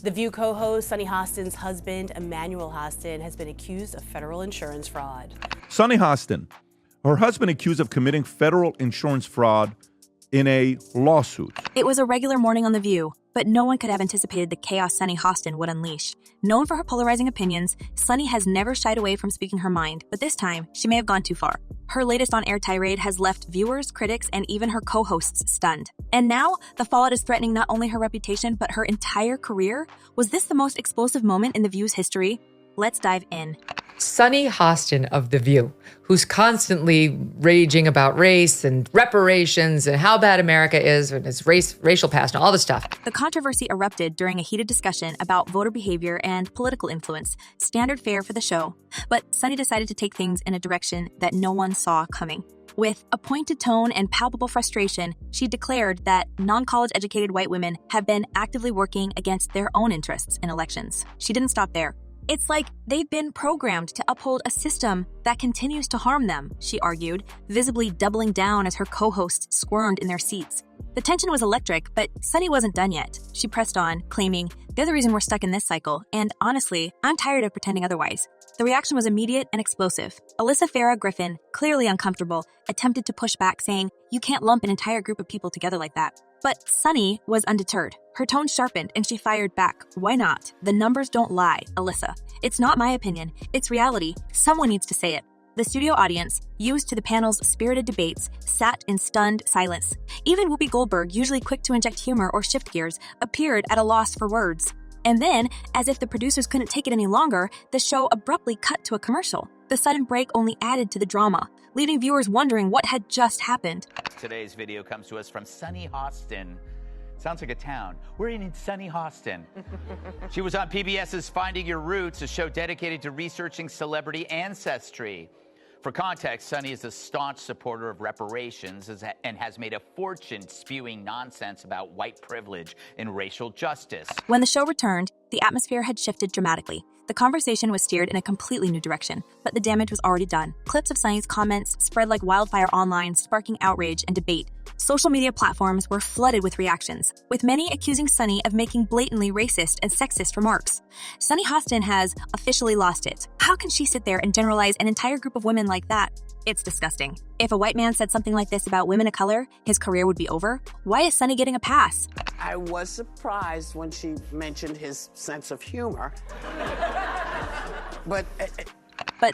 The View co-host Sunny Hostin's husband, Emmanuel Hostin, has been accused of federal insurance fraud. Sunny Hostin, her husband accused of committing federal insurance fraud in a lawsuit. It was a regular morning on The View, but no one could have anticipated the chaos Sunny Hostin would unleash. Known for her polarizing opinions, Sunny has never shied away from speaking her mind, but this time, she may have gone too far. Her latest on-air tirade has left viewers, critics, and even her co-hosts stunned. And now, the fallout is threatening not only her reputation, but her entire career. Was this the most explosive moment in The View's history? Let's dive in. Sunny Hostin of The View, who's constantly raging about race and reparations and how bad America is and its racial past and all this stuff. The controversy erupted during a heated discussion about voter behavior and political influence, standard fare for the show. But Sunny decided to take things in a direction that no one saw coming. With a pointed tone and palpable frustration, she declared that non-college educated white women have been actively working against their own interests in elections. She didn't stop there. It's like they've been programmed to uphold a system that continues to harm them, she argued, visibly doubling down as her co-hosts squirmed in their seats. The tension was electric, but Sunny wasn't done yet. She pressed on, claiming, "They're the reason we're stuck in this cycle, and honestly, I'm tired of pretending otherwise." The reaction was immediate and explosive. Alyssa Farah Griffin, clearly uncomfortable, attempted to push back, saying, "You can't lump an entire group of people together like that." But Sunny was undeterred. Her tone sharpened and she fired back. "Why not? The numbers don't lie, Alyssa. It's not my opinion. It's reality. Someone needs to say it." The studio audience, used to the panel's spirited debates, sat in stunned silence. Even Whoopi Goldberg, usually quick to inject humor or shift gears, appeared at a loss for words. And then, as if the producers couldn't take it any longer, the show abruptly cut to a commercial. The sudden break only added to the drama, leaving viewers wondering what had just happened. Today's video comes to us from Sunny Hostin. Sounds like a town. We're in Sunny Hostin. She was on PBS's Finding Your Roots, a show dedicated to researching celebrity ancestry. For context, Sunny is a staunch supporter of reparations and has made a fortune spewing nonsense about white privilege and racial justice. When the show returned, the atmosphere had shifted dramatically. The conversation was steered in a completely new direction, but the damage was already done. Clips of Sunny's comments spread like wildfire online, sparking outrage and debate. Social media platforms were flooded with reactions, with many accusing Sunny of making blatantly racist and sexist remarks. Sunny Hostin has officially lost it. How can she sit there and generalize an entire group of women like that? It's disgusting. If a white man said something like this about women of color, his career would be over. Why is Sunny getting a pass? I was surprised when she mentioned his sense of humor. But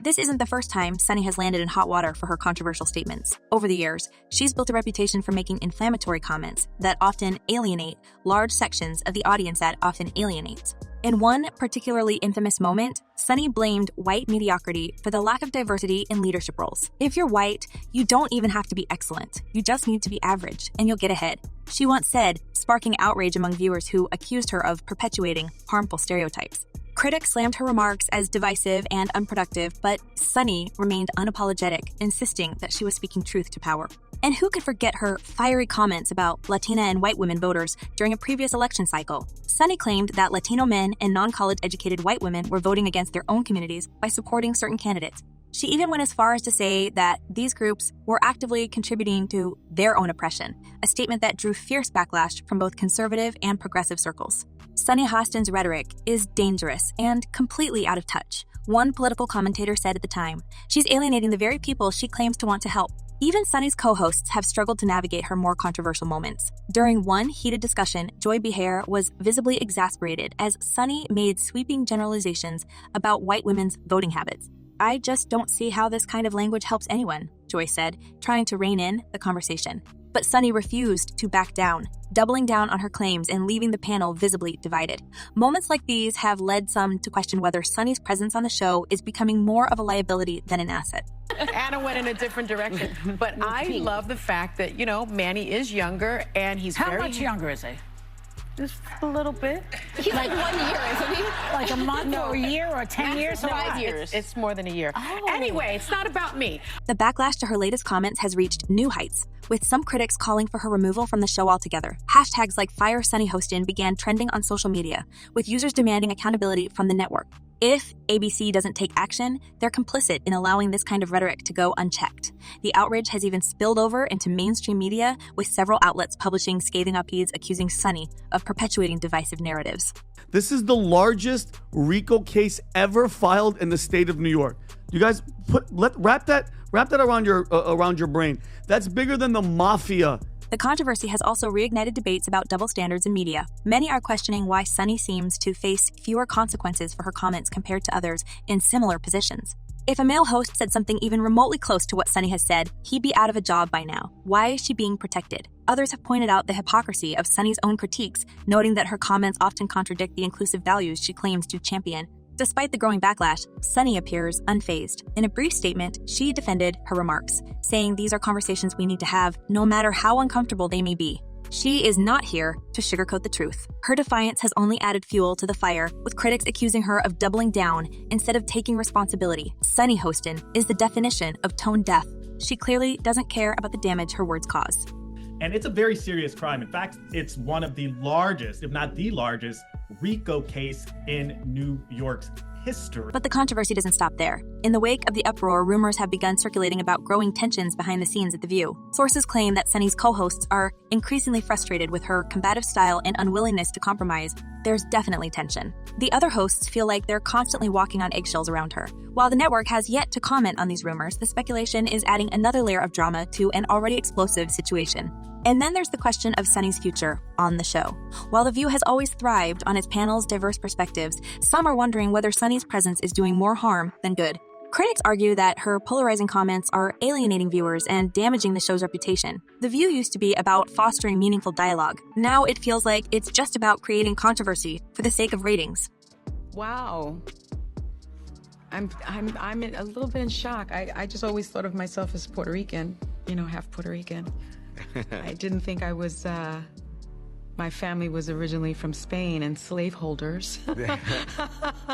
this isn't the first time Sunny has landed in hot water for her controversial statements. Over the years, she's built a reputation for making inflammatory comments that often alienate large sections of the audience that often alienates. In one particularly infamous moment, Sunny blamed white mediocrity for the lack of diversity in leadership roles. If you're white, you don't even have to be excellent. You just need to be average, and you'll get ahead. She once said, sparking outrage among viewers who accused her of perpetuating harmful stereotypes. Critics slammed her remarks as divisive and unproductive, but Sunny remained unapologetic, insisting that she was speaking truth to power. And who could forget her fiery comments about Latina and white women voters during a previous election cycle? Sunny claimed that Latino men and non-college educated white women were voting against their own communities by supporting certain candidates. She even went as far as to say that these groups were actively contributing to their own oppression, a statement that drew fierce backlash from both conservative and progressive circles. Sunny Hostin's rhetoric is dangerous and completely out of touch. One political commentator said at the time, "She's alienating the very people she claims to want to help." Even Sunny's co-hosts have struggled to navigate her more controversial moments. During one heated discussion, Joy Behar was visibly exasperated as Sunny made sweeping generalizations about white women's voting habits. "I just don't see how this kind of language helps anyone," Joy said, trying to rein in the conversation. But Sunny refused to back down, doubling down on her claims and leaving the panel visibly divided. Moments like these have led some to question whether Sunny's presence on the show is becoming more of a liability than an asset. Anna went in a different direction. But I love the fact that, Manny is younger and he's How very... much younger is he? Just a little bit. He's like 1 year, isn't he? Like a month or a year or 10 years? No, 5 years. It's more than a year. Oh. Anyway, it's not about me. The backlash to her latest comments has reached new heights, with some critics calling for her removal from the show altogether. Hashtags like Fire Sunny Hostin began trending on social media, with users demanding accountability from the network. If ABC doesn't take action, they're complicit in allowing this kind of rhetoric to go unchecked. The outrage has even spilled over into mainstream media, with several outlets publishing scathing op-eds accusing Sunny of perpetuating divisive narratives. This is the largest RICO case ever filed in the state of New York. You guys wrap that around your brain. That's bigger than the mafia. The controversy has also reignited debates about double standards in media. Many are questioning why Sunny seems to face fewer consequences for her comments compared to others in similar positions. If a male host said something even remotely close to what Sunny has said, he'd be out of a job by now. Why is she being protected? Others have pointed out the hypocrisy of Sunny's own critiques, noting that her comments often contradict the inclusive values she claims to champion. Despite the growing backlash, Sunny appears unfazed. In a brief statement, she defended her remarks, saying these are conversations we need to have, no matter how uncomfortable they may be. She is not here to sugarcoat the truth. Her defiance has only added fuel to the fire, with critics accusing her of doubling down instead of taking responsibility. Sunny Hostin is the definition of tone deaf. She clearly doesn't care about the damage her words cause. And it's a very serious crime. In fact, it's one of the largest, if not the largest, RICO case in New York's history. But the controversy doesn't stop there. In the wake of the uproar, rumors have begun circulating about growing tensions behind the scenes at The View. Sources claim that Sunny's co-hosts are increasingly frustrated with her combative style and unwillingness to compromise. There's definitely tension. The other hosts feel like they're constantly walking on eggshells around her. While the network has yet to comment on these rumors, the speculation is adding another layer of drama to an already explosive situation. And then there's the question of Sunny's future on the show. While The View has always thrived on its panel's diverse perspectives, some are wondering whether Sunny's presence is doing more harm than good. Critics argue that her polarizing comments are alienating viewers and damaging the show's reputation. The View used to be about fostering meaningful dialogue. Now it feels like it's just about creating controversy for the sake of ratings. Wow. I'm a little bit in shock. I just always thought of myself as Puerto Rican, half Puerto Rican. I didn't think I was, my family was originally from Spain and slaveholders.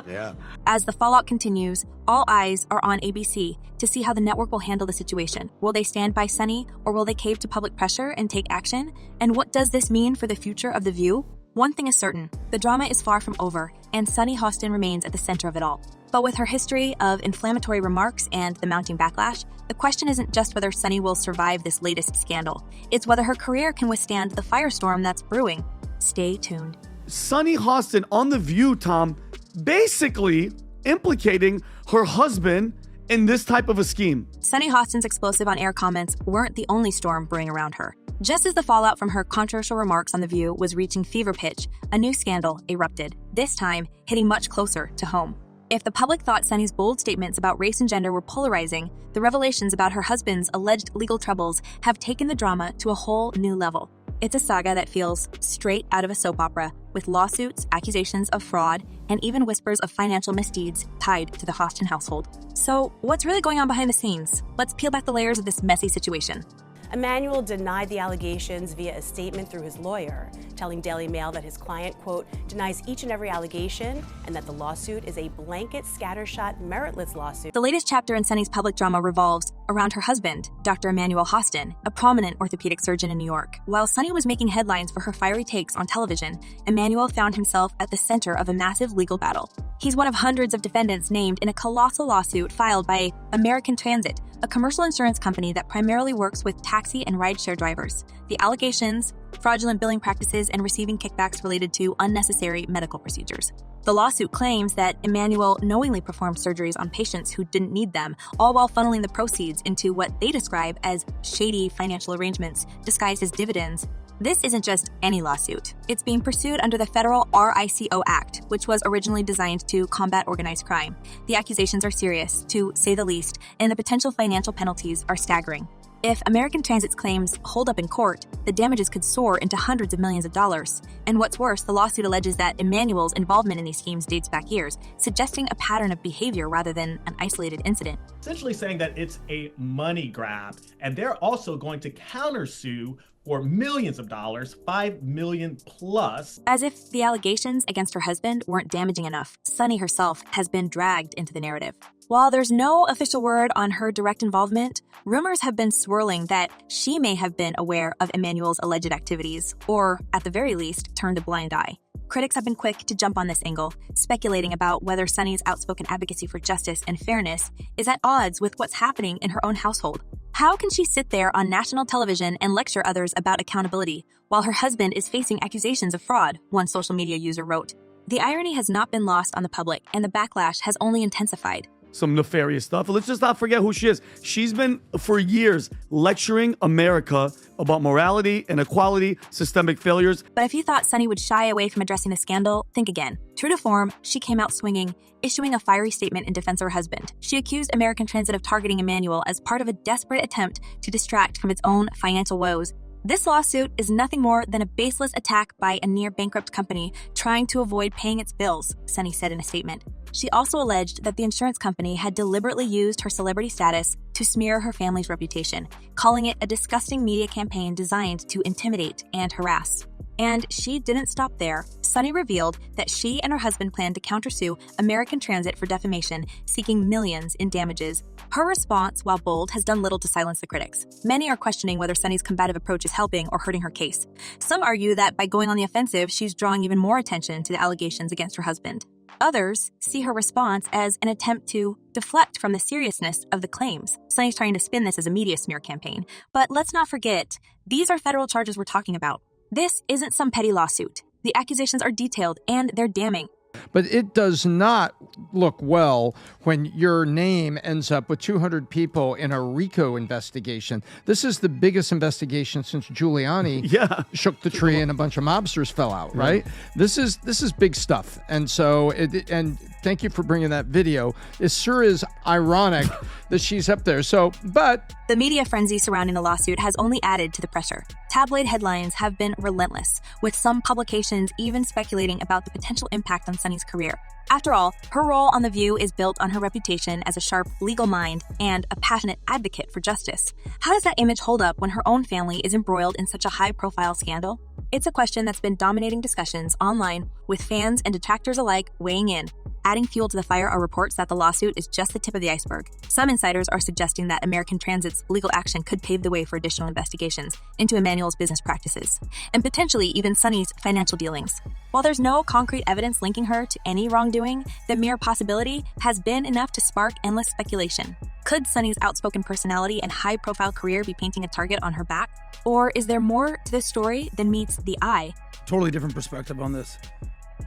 Yeah. As the fallout continues, all eyes are on ABC to see how the network will handle the situation. Will they stand by Sunny, or will they cave to public pressure and take action? And what does this mean for the future of The View? One thing is certain, the drama is far from over, and Sunny Hostin remains at the center of it all. But with her history of inflammatory remarks and the mounting backlash, the question isn't just whether Sunny will survive this latest scandal. It's whether her career can withstand the firestorm that's brewing. Stay tuned. Sunny Hostin on The View, Tom, basically implicating her husband in this type of a scheme. Sunny Hostin's explosive on-air comments weren't the only storm brewing around her. Just as the fallout from her controversial remarks on The View was reaching fever pitch, a new scandal erupted, this time hitting much closer to home. If the public thought Sunny's bold statements about race and gender were polarizing, the revelations about her husband's alleged legal troubles have taken the drama to a whole new level. It's a saga that feels straight out of a soap opera, with lawsuits, accusations of fraud, and even whispers of financial misdeeds tied to the Hostin household. So, what's really going on behind the scenes? Let's peel back the layers of this messy situation. Emanuel denied the allegations via a statement through his lawyer, telling Daily Mail that his client, quote, denies each and every allegation and that the lawsuit is a blanket, scattershot, meritless lawsuit. The latest chapter in Sunny's public drama revolves around her husband, Dr. Emanuel Hostin, a prominent orthopedic surgeon in New York. While Sunny was making headlines for her fiery takes on television, Emanuel found himself at the center of a massive legal battle. He's one of hundreds of defendants named in a colossal lawsuit filed by American Transit, a commercial insurance company that primarily works with taxi and rideshare drivers. The allegations: fraudulent billing practices and receiving kickbacks related to unnecessary medical procedures. The lawsuit claims that Emanuel knowingly performed surgeries on patients who didn't need them, all while funneling the proceeds into what they describe as shady financial arrangements disguised as dividends. This isn't just any lawsuit. It's being pursued under the federal RICO Act, which was originally designed to combat organized crime. The accusations are serious, to say the least, and the potential financial penalties are staggering. If American Transit's claims hold up in court, the damages could soar into hundreds of millions of dollars. And what's worse, the lawsuit alleges that Emanuel's involvement in these schemes dates back years, suggesting a pattern of behavior rather than an isolated incident. Essentially saying that it's a money grab, and they're also going to countersue for millions of dollars, $5 million plus. As if the allegations against her husband weren't damaging enough, Sunny herself has been dragged into the narrative. While there's no official word on her direct involvement, rumors have been swirling that she may have been aware of Emanuel's alleged activities, or at the very least, turned a blind eye. Critics have been quick to jump on this angle, speculating about whether Sunny's outspoken advocacy for justice and fairness is at odds with what's happening in her own household. How can she sit there on national television and lecture others about accountability while her husband is facing accusations of fraud, one social media user wrote. The irony has not been lost on the public, and the backlash has only intensified. Some nefarious stuff. Let's just not forget who she is. She's been, for years, lecturing America about morality, inequality, systemic failures. But if you thought Sunny would shy away from addressing the scandal, think again. True to form, she came out swinging, issuing a fiery statement in defense of her husband. She accused American Transit of targeting Emmanuel as part of a desperate attempt to distract from its own financial woes. This lawsuit is nothing more than a baseless attack by a near-bankrupt company trying to avoid paying its bills, Sunny said in a statement. She also alleged that the insurance company had deliberately used her celebrity status to smear her family's reputation, calling it a disgusting media campaign designed to intimidate and harass. And she didn't stop there. Sunny revealed that she and her husband plan to countersue American Transit for defamation, seeking millions in damages. Her response, while bold, has done little to silence the critics. Many are questioning whether Sunny's combative approach is helping or hurting her case. Some argue that by going on the offensive, she's drawing even more attention to the allegations against her husband. Others see her response as an attempt to deflect from the seriousness of the claims. Sunny's trying to spin this as a media smear campaign. But let's not forget, these are federal charges we're talking about. This isn't some petty lawsuit. The accusations are detailed and they're damning. But it does not look well when your name ends up with 200 people in a RICO investigation. This is the biggest investigation since Giuliani shook the tree and a bunch of mobsters fell out, right? This is big stuff. And so, and thank you for bringing that video. It sure is ironic that she's up there. So, but the media frenzy surrounding the lawsuit has only added to the pressure. Tabloid headlines have been relentless, with some publications even speculating about the potential impact on Sunny's career. After all, her role on The View is built on her reputation as a sharp legal mind and a passionate advocate for justice. How does that image hold up when her own family is embroiled in such a high-profile scandal? It's a question that's been dominating discussions online, with fans and detractors alike weighing in. Adding fuel to the fire are reports that the lawsuit is just the tip of the iceberg. Some insiders are suggesting that American Transit's legal action could pave the way for additional investigations into Emmanuel's business practices, and potentially even Sunny's financial dealings. While there's no concrete evidence linking her to any wrongdoing, the mere possibility has been enough to spark endless speculation. Could Sunny's outspoken personality and high-profile career be painting a target on her back? Or is there more to this story than meets the eye? Totally different perspective on this.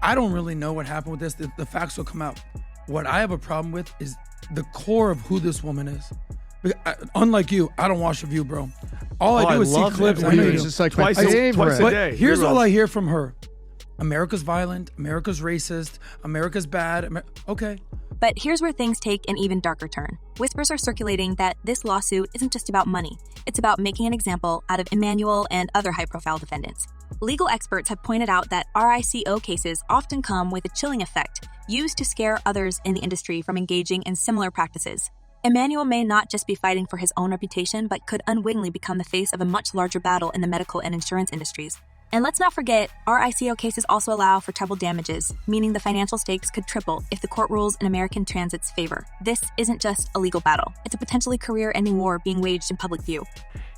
I don't really know what happened with this. The facts will come out. What I have a problem with is the core of who this woman is. Unlike you, I don't watch The View, bro. All I do is see clips. It's like twice a day. Here's all I hear from her. America's violent. America's racist. America's bad. Okay. But here's where things take an even darker turn. Whispers are circulating that this lawsuit isn't just about money. It's about making an example out of Emmanuel and other high-profile defendants. Legal experts have pointed out that RICO cases often come with a chilling effect, used to scare others in the industry from engaging in similar practices. Emmanuel may not just be fighting for his own reputation, but could unwittingly become the face of a much larger battle in the medical and insurance industries. And let's not forget, RICO cases also allow for treble damages, meaning the financial stakes could triple if the court rules in American Transit's favor. This isn't just a legal battle. It's a potentially career-ending war being waged in public view.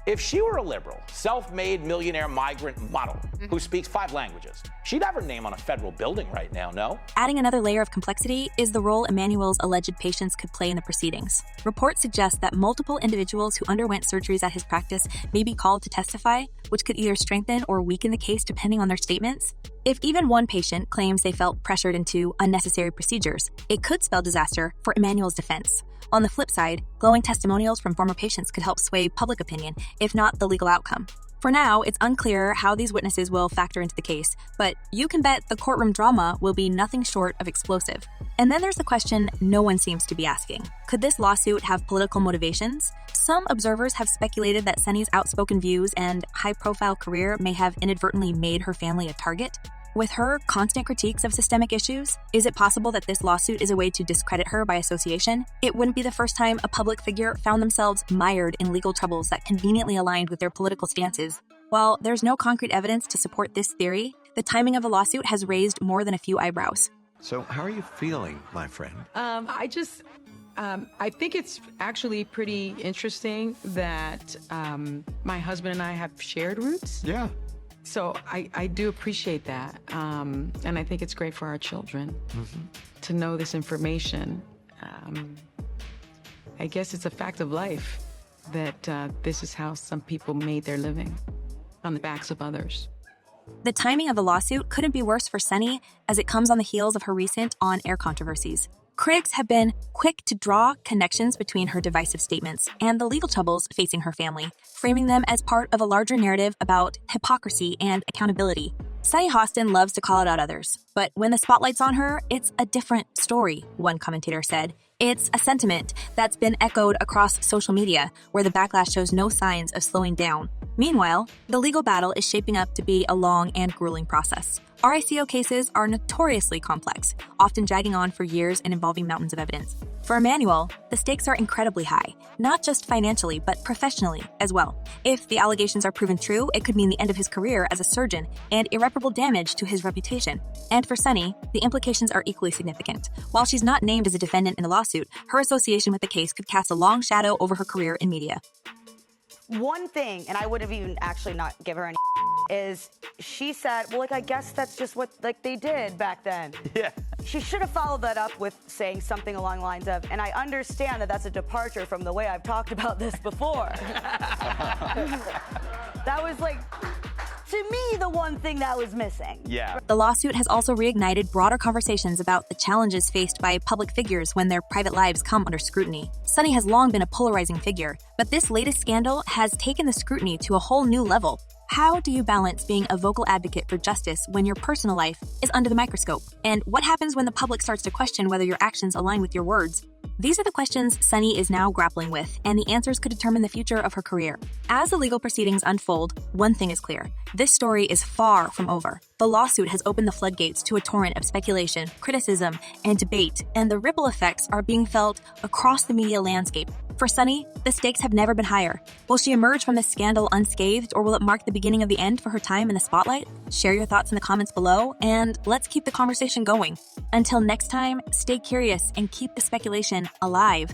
If she were a liberal, self-made millionaire migrant model who speaks 5 languages, she'd have her name on a federal building right now, no? Adding another layer of complexity is the role Emmanuel's alleged patients could play in the proceedings. Reports suggest that multiple individuals who underwent surgeries at his practice may be called to testify, which could either strengthen or weaken the case depending on their statements. If even one patient claims they felt pressured into unnecessary procedures, it could spell disaster for Emmanuel's defense. On the flip side, glowing testimonials from former patients could help sway public opinion, if not the legal outcome. For now, it's unclear how these witnesses will factor into the case, but you can bet the courtroom drama will be nothing short of explosive. And then there's the question no one seems to be asking. Could this lawsuit have political motivations? Some observers have speculated that Sunny's outspoken views and high-profile career may have inadvertently made her family a target. With her constant critiques of systemic issues, is it possible that this lawsuit is a way to discredit her by association? It wouldn't be the first time a public figure found themselves mired in legal troubles that conveniently aligned with their political stances. While there's no concrete evidence to support this theory, the timing of the lawsuit has raised more than a few eyebrows. So how are you feeling, my friend? I think it's actually pretty interesting that my husband and I have shared roots. Yeah. So I do appreciate that. And I think it's great for our children to know this information. I guess it's a fact of life that this is how some people made their living, on the backs of others. The timing of the lawsuit couldn't be worse for Sunny, as it comes on the heels of her recent on-air controversies. Critics have been quick to draw connections between her divisive statements and the legal troubles facing her family, framing them as part of a larger narrative about hypocrisy and accountability. Sunny Hostin loves to call out others, but when the spotlight's on her, it's a different story, one commentator said. It's a sentiment that's been echoed across social media, where the backlash shows no signs of slowing down. Meanwhile, the legal battle is shaping up to be a long and grueling process. RICO cases are notoriously complex, often dragging on for years and involving mountains of evidence. For Emmanuel, the stakes are incredibly high, not just financially, but professionally as well. If the allegations are proven true, it could mean the end of his career as a surgeon and irreparable damage to his reputation. And for Sunny, the implications are equally significant. While she's not named as a defendant in the lawsuit, her association with the case could cast a long shadow over her career in media. One thing, and I would have even actually not give her any is she said, well, like, I guess that's just what, like, they did back then. Yeah. She should have followed that up with saying something along the lines of, and I understand that that's a departure from the way I've talked about this before. That was, like, to me, the one thing that was missing. Yeah. The lawsuit has also reignited broader conversations about the challenges faced by public figures when their private lives come under scrutiny. Sunny has long been a polarizing figure, but this latest scandal has taken the scrutiny to a whole new level. How do you balance being a vocal advocate for justice when your personal life is under the microscope? And what happens when the public starts to question whether your actions align with your words? These are the questions Sunny is now grappling with, and the answers could determine the future of her career. As the legal proceedings unfold, one thing is clear. This story is far from over. The lawsuit has opened the floodgates to a torrent of speculation, criticism, and debate, and the ripple effects are being felt across the media landscape. For Sunny, the stakes have never been higher. Will she emerge from this scandal unscathed, or will it mark the beginning of the end for her time in the spotlight? Share your thoughts in the comments below, and let's keep the conversation going. Until next time, stay curious and keep the speculation alive.